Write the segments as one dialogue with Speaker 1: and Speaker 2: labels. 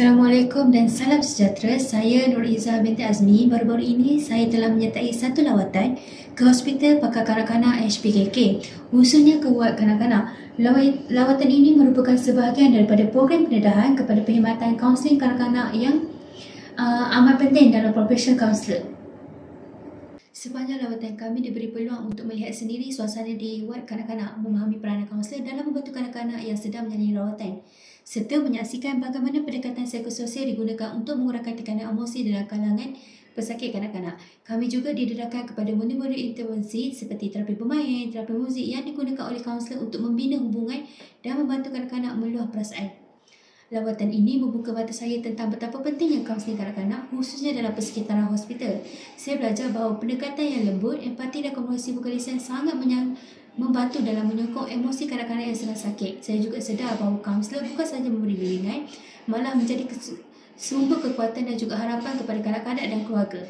Speaker 1: Assalamualaikum dan salam sejahtera. Saya Nur Izzah binti Azmi. Baru-baru ini saya telah menyertai satu lawatan ke Hospital Pakar Kanak-Kanak HPKK, khususnya ke ward kanak-kanak. Lawatan ini merupakan sebahagian daripada program pendedahan kepada perkhidmatan kaunseling kanak-kanak yang amat penting dalam profesion kaunselor. Sepanjang lawatan kami diberi peluang untuk melihat sendiri suasana di ward kanak-kanak, memahami peranan kaunselor dalam membantu kanak-kanak yang sedang menjalani rawatan, serta menyaksikan bagaimana pendekatan psikososial digunakan untuk mengurangkan tekanan emosi dalam kalangan pesakit kanak-kanak. Kami juga didedahkan kepada modul-modul intervensi seperti terapi bermain, terapi muzik yang digunakan oleh kaunselor untuk membina hubungan dan membantu kanak-kanak meluah perasaan. Lawatan ini membuka mata saya tentang betapa pentingnya kaunseling kanak-kanak, khususnya dalam persekitaran hospital. Saya belajar bahawa pendekatan yang lembut, empati dan komunikasi bukan lisan sangat membantu dalam menyokong emosi kanak-kanak yang sedang sakit. Saya juga sedar bahawa kaunselor bukan sahaja memberi bimbingan, malah menjadi sumber kekuatan dan juga harapan kepada kanak-kanak dan keluarga.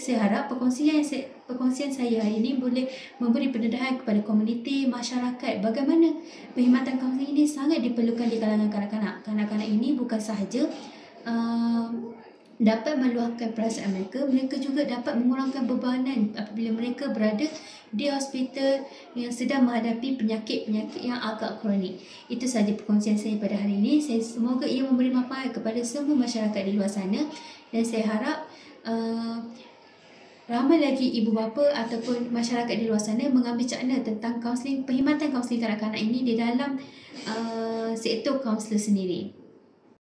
Speaker 1: Saya harap perkongsian saya hari ini boleh memberi pendedahan kepada komuniti, masyarakat bagaimana perkhidmatan kaunseling ini sangat diperlukan di kalangan kanak-kanak. Kanak-kanak ini bukan sahaja dapat meluahkan perasaan mereka, mereka juga dapat mengurangkan bebanan apabila mereka berada di hospital yang sedang menghadapi penyakit-penyakit yang agak kronik. Itu sahaja perkongsian saya pada hari ini. Semoga ia memberi manfaat kepada semua masyarakat di luar sana, dan saya harap ramai lagi ibu bapa ataupun masyarakat di luar sana mengambil cakna tentang perkhidmatan kaunseling kanak-kanak ini di dalam sektor kaunselor sendiri.